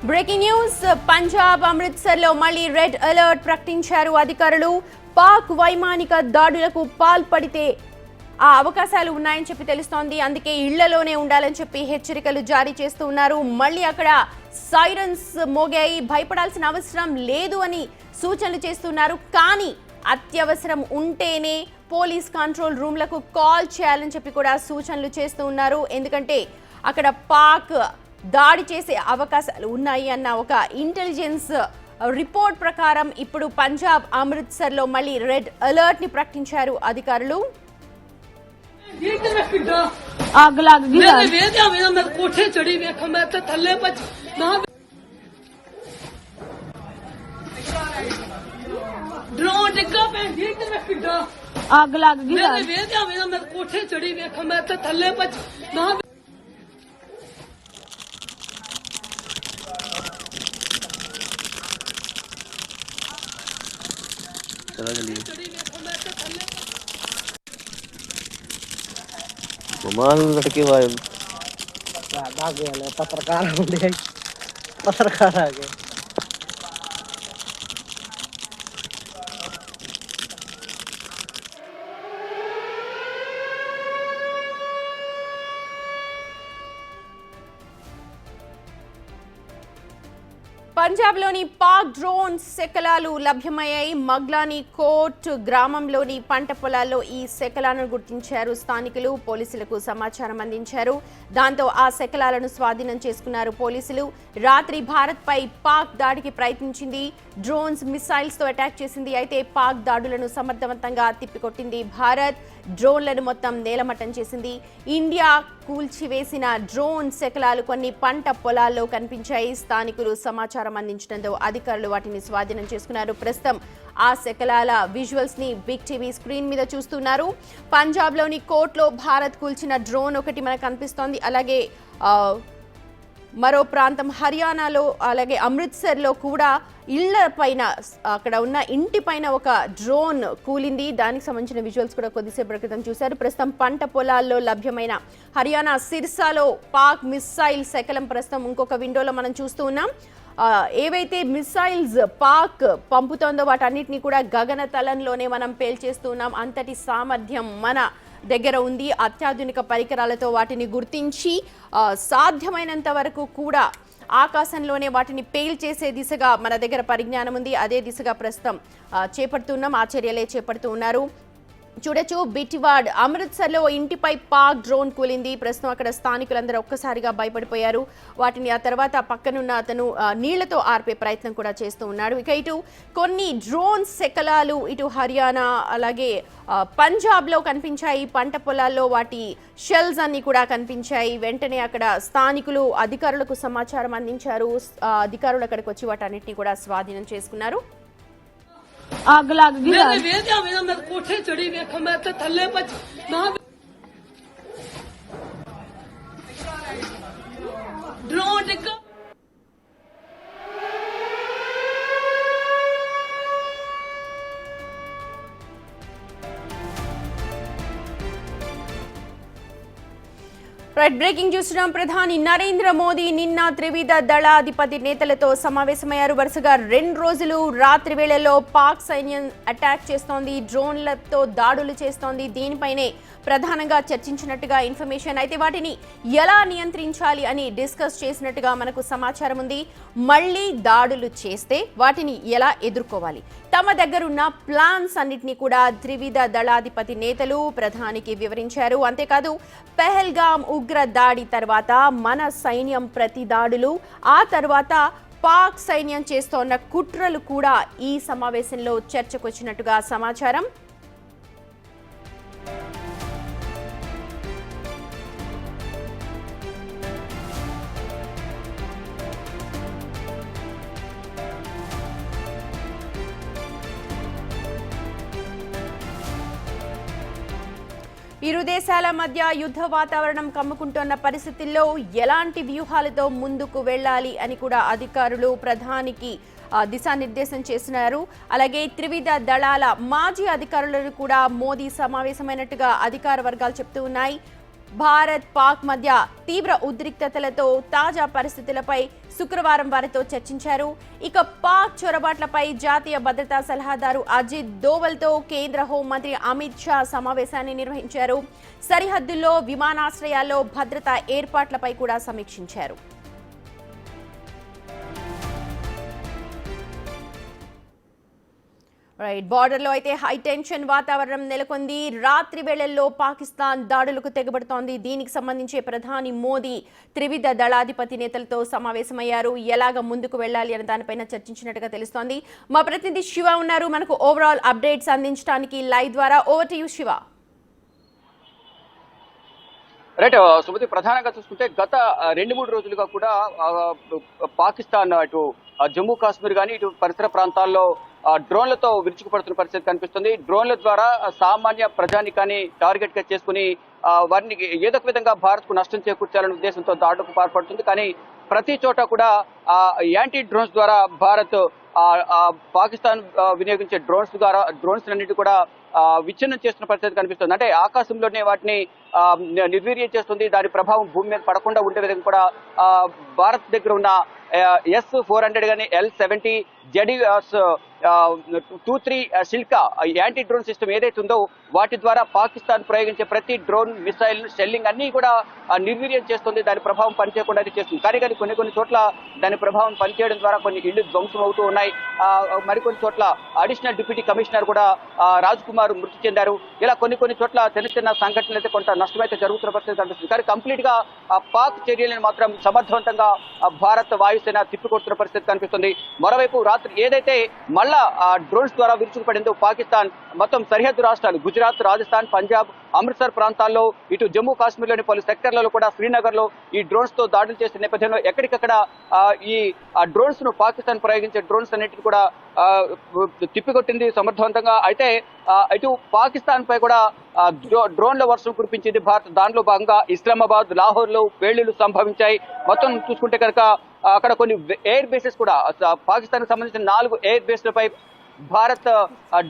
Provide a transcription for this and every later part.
Breaking news Punjab అమృత్సర్లో మళ్లీ red alert ప్రకటించారు అధికారులు. పాక్ వైమానిక దాడులకు పాల్పడితే ఆ అవకాశాలు ఉన్నాయని చెప్పి తెలుస్తోంది. అందుకే ఇళ్లలోనే ఉండాలని చెప్పి హెచ్చరికలు జారీ చేస్తూ ఉన్నారు. మళ్ళీ అక్కడ సైరన్స్ మోగాయి. భయపడాల్సిన అవసరం లేదు అని సూచనలు చేస్తున్నారు. కానీ అత్యవసరం ఉంటేనే పోలీస్ కంట్రోల్ రూమ్లకు కాల్ చేయాలని చెప్పి కూడా సూచనలు చేస్తూ ఉన్నారు. ఎందుకంటే అక్కడ పాక్ దాడి చేసే అవకాశాలు ఉన్నాయి అన్న ఒక ఇంటెలిజెన్స్ రిపోర్ట్ ప్రకారం ఇప్పుడు పంజాబ్ అమృత్సర్లో మళ్ళీ రెడ్ అలర్ట్ ని ప్రకటించారు అధికారులు. आग लग गई मैं कोठे चढ़ी वेख मैं तो थल्ले भज ड्रोन डिग्गा पे आग लग गई मैं कोठे चढ़ी वेख मैं तो थल्ले भज चला चलिए कमाल लटके भाई आ गया पत्रकार आ गए। పంజాబ్లోని పాక్ డ్రోన్ శకలాలు లభ్యమయ్యాయి. మగ్లాని కోట్ గ్రామంలోని పంట పొలాల్లో ఈ శకలాలను గుర్తించారు స్థానికులు. పోలీసులకు సమాచారం అందించారు. దాంతో ఆ శకలాలను స్వాధీనం చేసుకున్నారు పోలీసులు. రాత్రి భారత్పై పాక్ దాడికి ప్రయత్నించింది. డ్రోన్స్ మిసైల్స్ తో అటాక్ చేసింది. అయితే పాక్ దాడులను సమర్థవంతంగా తిప్పికొట్టింది భారత్. డ్రోన్లను మొత్తం నేలమట్టం చేసింది. ఇండియా కూల్చివేసిన డ్రోన్ శకలాలు కొన్ని పంట పొలాల్లో కనిపించాయి. స్థానికులు సమాచారం అందించడంతో అధికారులు వాటిని స్వాధీనం చేసుకున్నారు. ప్రస్తుతం ఆ శకలాల విజువల్స్ ని బిగ్ టీవీ స్క్రీన్ మీద చూస్తున్నారు. పంజాబ్ లోని కోట్లో భారత్ కూల్చిన డ్రోన్ ఒకటి మనకు కనిపిస్తోంది. అలాగే మరో ప్రాంతం హర్యానాలో అలాగే అమృత్సర్లో కూడా ఇళ్ల పైన అక్కడ ఉన్న ఇంటి పైన ఒక డ్రోన్ కూలింది. దానికి సంబంధించిన విజువల్స్ కూడా కొద్దిసేపటి క్రితం చూశారు. ప్రస్తుతం పంట పొలాల్లో లభ్యమైన హర్యానా సిర్సాలో పాక్ మిస్సైల్ శకలం ప్రస్తుతం ఇంకొక విండోలో మనం చూస్తూ ఉన్నాం. ఏవైతే మిసైల్స్ పాక్ పంపుతోందో వాటన్నిటిని కూడా గగన తలంలోనే మనం పేల్చేస్తూ ఉన్నాం. అంతటి సామర్థ్యం మన దగ్గర ఉంది. అత్యాధునిక పరికరాలతో వాటిని గుర్తించి సాధ్యమైనంత వరకు కూడా ఆకాశంలోనే వాటిని పేల్చేసే దిశగా మన దగ్గర పరిజ్ఞానం ఉంది. అదే దిశగా ప్రస్తుతం చేపడుతున్నాం. ఆ చర్యలే చేపడుతూ ఉన్నారు. చూడొచ్చు, బిటివాడ్ అమృత్సర్లో ఇంటిపై పాక్ డ్రోన్ కూలింది. ప్రస్తుతం అక్కడ స్థానికులందరూ ఒక్కసారిగా భయపడిపోయారు. వాటిని ఆ తర్వాత పక్కనున్న అతను నీళ్లతో ఆర్పే ప్రయత్నం కూడా చేస్తూ ఉన్నాడు. ఇక ఇటు కొన్ని డ్రోన్ శకలాలు ఇటు హర్యానా అలాగే పంజాబ్లో కనిపించాయి. పంట పొలాల్లో వాటి షెల్స్ అన్ని కూడా కనిపించాయి. వెంటనే అక్కడ స్థానికులు అధికారులకు సమాచారం అందించారు. అధికారులు అక్కడికి వచ్చి వాటన్నిటిని కూడా స్వాధీనం చేసుకున్నారు. आग लग गई मैं कोठे चढ़ी वेख मैं तो थल्ले भज ड्रोन डिग्गा బ్రేకింగ్ చూస్తున్నాం. ప్రధాని నరేంద్ర మోదీ నిన్న త్రివిధ దళాధిపతి నేతలతో సమావేశమయ్యారు. వరుసగా 2 రోజులు రాత్రి వేళల్లో పాక్ సైన్యం అటాక్ చేస్తోంది, డ్రోన్లతో దాడులు చేస్తోంది. దీనిపైనే ప్రధానంగా చర్చించినట్టుగా ఇన్ఫర్మేషన్. అయితే వాటిని ఎలా నియంత్రించాలి అని డిస్కస్ చేసినట్టుగా మనకు సమాచారం ఉంది. మళ్లీ దాడులు చేస్తే వాటిని ఎలా ఎదుర్కోవాలి, తమ దగ్గరున్న ప్లాన్స్ అన్నిటినీ కూడా త్రివిధ దళాధిపతి నేతలు ప్రధానికి వివరించారు. అంతేకాదు, పెహల్గామ్ ఉగ్ర దాడి తర్వాత మన సైన్యం ప్రతి దాడులు, ఆ తర్వాత పాక్ సైన్యం చేస్తోన్న కుట్రలు కూడా ఈ సమావేశంలో చర్చకొచ్చినట్టుగా సమాచారం. ఇరు దేశాల మధ్య యుద్ధ వాతావరణం కమ్ముకుంటున్న పరిస్థితుల్లో ఎలాంటి వ్యూహాలతో ముందుకు వెళ్ళాలి అని కూడా అధికారులు ప్రధానికి దిశానిర్దేశం చేస్తున్నారు. అలాగే త్రివిధ దళాల మాజీ అధికారులను కూడా మోదీ సమావేశమైనట్టుగా అధికార వర్గాలు చెప్తూ ఉన్నాయి. భారత్ పాక్ మధ్య తీవ్ర ఉద్రిక్తతలతో తాజా పరిస్థితులపై శుక్రవారం వారితో చర్చించారు. ఇక పాక్ చొరబాట్లపై జాతీయ భద్రతా సలహాదారు అజిత్ దోవల్తో కేంద్ర హోంమంత్రి అమిత్ షా సమావేశాన్ని నిర్వహించారు. సరిహద్దుల్లో విమానాశ్రయాల్లో భద్రతా ఏర్పాట్లపై కూడా సమీక్షించారు. బార్డర్లో అయితే హై టెన్షన్ వాతావరణం నెలకొంది. రాత్రి వేళల్లో పాకిస్తాన్ దాడులకు తెగబడుతోంది. దీనికి సంబంధించి ప్రధాని మోదీ త్రివిధ దళాధిపతి నేతలతో సమావేశమయ్యారు. ఎలాగ ముందుకు వెళ్లాలి అనే దానిపైన చర్చించినట్టుగా తెలుస్తోంది. మా ప్రతినిధి శివ ఉన్నారు మనకు ఓవరాల్ అప్డేట్స్ అందించడానికి లైవ్ ద్వారా. Over to you Shiva. Right Sumathi, ప్రధానంగా చూసుకుంటే గత 2-3 రోజులుగా కూడా పాకిస్తాన్ అటు జమ్మూ కాశ్మీర్ కానీ ఇటు పరిసర ప్రాంతాల్లో డ్రోన్లతో విరుచుకుపడుతున్న పరిస్థితి కనిపిస్తుంది. డ్రోన్ల ద్వారా సామాన్య ప్రజానికాన్ని టార్గెట్ గా చేసుకుని వారిని ఏదో ఒక విధంగా భారత్ కు నష్టం చేకూర్చాలనే ఉద్దేశంతో దాడులకు పాల్పడుతుంది. కానీ ప్రతి చోట కూడా యాంటీ డ్రోన్స్ ద్వారా భారత్ పాకిస్తాన్ వినియోగించే డ్రోన్స్ అన్నిటి కూడా విచ్ఛిన్నం చేస్తున్న పరిస్థితి కనిపిస్తుంది. అంటే ఆకాశంలోనే వాటిని నిర్వీర్యం చేస్తుంది. దాని ప్రభావం భూమి మీద పడకుండా ఉండే విధంగా కూడా భారత్ దగ్గర ఉన్న S-400 కానీ L-70 ZD-23 శిల్కా anti drone system ఏదైతే ఉందో వాటి ద్వారా పాకిస్తాన్ ప్రయోగించే ప్రతి డ్రోన్, మిసైల్, షెల్లింగ్ అన్ని కూడా నిర్వీర్యం చేస్తుంది. దాని ప్రభావం పనిచేయకుండా చేస్తుంది. కానీ కొన్ని చోట్ల దాని ప్రభావం పనిచేయడం ద్వారా కొన్ని ఇళ్లు ధ్వంసం అవుతూ ఉన్నాయి. మరికొన్ని చోట్ల అడిషనల్ డిప్యూటీ కమిషనర్ కూడా రాజ్ కుమార్ మృతి చెందారు. ఇలా కొన్ని చోట్ల చిన్న సంఘటనలు అయితే కొంత నష్టమైతే జరుగుతున్న పరిస్థితి కనిపిస్తుంది. కానీ కంప్లీట్ గా పాక్ చర్యలను మాత్రం సమర్థవంతంగా భారత్ వాయుసేన తిప్పికొడుతున్న పరిస్థితి కనిపిస్తుంది. మరోవైపు రాత్రి ఏదైతే మళ్ళా డ్రోన్స్ ద్వారా విరుచుకుపడిందో పాకిస్తాన్ మొత్తం సరిహద్దు రాష్ట్రాలు గుజరాత్, రాజస్థాన్, పంజాబ్, అమృత్సర్ ప్రాంతాల్లో ఇటు జమ్మూ కాశ్మీర్లోని పలు సెక్టర్లలో కూడా శ్రీనగర్ లో ఈ డ్రోన్స్ తో దాడులు చేసిన నేపథ్యంలో ఎక్కడికక్కడ ఈ డ్రోన్స్ ను పాకిస్తాన్ ప్రయోగించే డ్రోన్స్ అన్నిటిని కూడా తిప్పికొట్టింది సమర్థవంతంగా. అయితే ఇటు పాకిస్తాన్ పై కూడా డ్రోన్ల వర్షం కురిపించింది భారత్. దానిలో భాగంగా ఇస్లామాబాద్, లాహోర్ లో పేలుళ్లు సంభవించాయి. మొత్తం చూసుకుంటే కనుక అక్కడ కొన్ని ఎయిర్ బేసెస్ కూడా పాకిస్తాన్ కు సంబంధించిన 4 ఎయిర్ బేస్లపై భారత్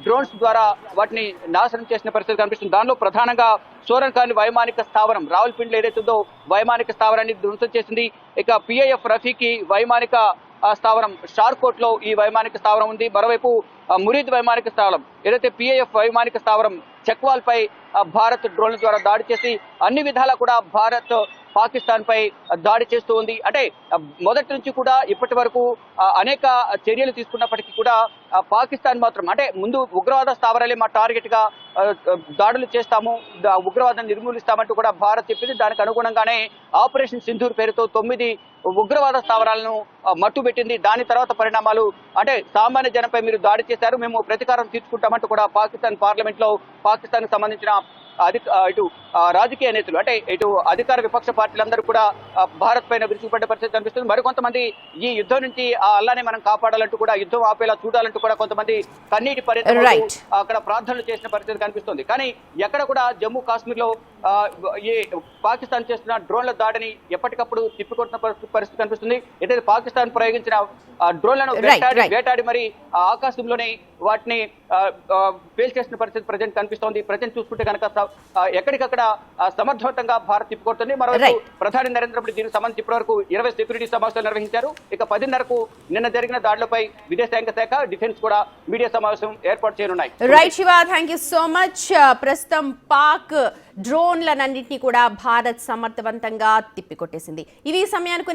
డ్రోన్స్ ద్వారా వాటిని నాశనం చేసిన పరిస్థితి కనిపిస్తుంది. దానిలో ప్రధానంగా సోరన్ఖాన్ వైమానిక స్థావరం రావల్పిండిలో ఏదైతే ఉందో వైమానిక స్థావరాన్ని ధ్వంసం చేసింది. ఇక PIF రఫీకి వైమానిక స్థావరం షార్కోట్ లో ఈ వైమానిక స్థావరం ఉంది. మరోవైపు మురీద్ వైమానిక స్థావరం ఏదైతే PIF వైమానిక స్థావరం చెక్వాల్ పై భారత్ డ్రోన్ల ద్వారా దాడి చేసి అన్ని విధాలా కూడా భారత్ పాకిస్తాన్ పై దాడి చేస్తూ ఉంది. అంటే మొదటి నుంచి కూడా ఇప్పటి వరకు అనేక చర్యలు తీసుకున్నప్పటికీ కూడా పాకిస్తాన్ మాత్రం అంటే ముందు ఉగ్రవాద స్థావరాలే మా టార్గెట్ గా దాడులు చేస్తాము, ఉగ్రవాదాన్ని నిర్మూలిస్తామంటూ కూడా భారత్ చెప్పింది. దానికి అనుగుణంగానే ఆపరేషన్ సింధూర్ పేరుతో 9 ఉగ్రవాద స్థావరాలను మట్టుబెట్టింది. దాని తర్వాత పరిణామాలు అంటే సామాన్య జనంపై మీరు దాడి చేశారు, మేము ప్రతీకారం తీర్చుకుంటామంటూ కూడా పాకిస్తాన్ పార్లమెంట్ లో పాకిస్తాన్ కు సంబంధించిన ఇటు రాజకీయ నేతలు అంటే ఇటు అధికార విపక్ష పార్టీలందరూ కూడా భారత్ పైన విరుచుకుపడ్డ పరిస్థితి కనిపిస్తుంది. మరికొంతమంది ఈ యుద్ధం నుంచి అల్లానే మనం కాపాడాలంటూ కూడా యుద్ధం ఆపేలా చూడాలంటూ కూడా కొంతమంది కన్నీటి పరిస్థితులు అక్కడ ప్రార్థనలు చేసిన పరిస్థితి కనిపిస్తుంది. కానీ ఎక్కడ కూడా జమ్మూ కాశ్మీర్ లో ఈ పాకిస్తాన్ చేస్తున్న డ్రోన్ల దాడిని ఎప్పటికప్పుడు తిప్పికొట్టిన పరిస్థితి కనిపిస్తుంది. ఏదైతే పాకిస్తాన్ ప్రయోగించిన డ్రోన్లను వేటాడి మరి ఆకాశంలోనే వాటిని పేల్చేసిన పరిస్థితి ప్రజెంట్ కనిపిస్తోంది. ప్రజెంట్ చూసుకుంటే కనుక ఎక్కడికక్కడ సమర్థవంతంగా భారత్ తిప్పుకొడుతుంది. మరోవైపు ప్రధాని నరేంద్ర మోదీ దీనికి సంబంధించి ఇప్పటివరకు 20 సెక్యూరిటీ సమావేశాలు నిర్వహించారు. ఇక 10:30కు నిన్న జరిగిన దాడులపై విదేశాంగ శాఖ, డిఫెన్స్ కూడా మీడియా సమావేశం ఏర్పాటు చేయనున్నాయి. Right Shiva, thank you so much. ప్రస్తుతం పాక్ డ్రోన్లన్నింటినీ కూడా భారత్ సమర్థవంతంగా తిప్పికొట్టేసింది. ఇవి సమయానికి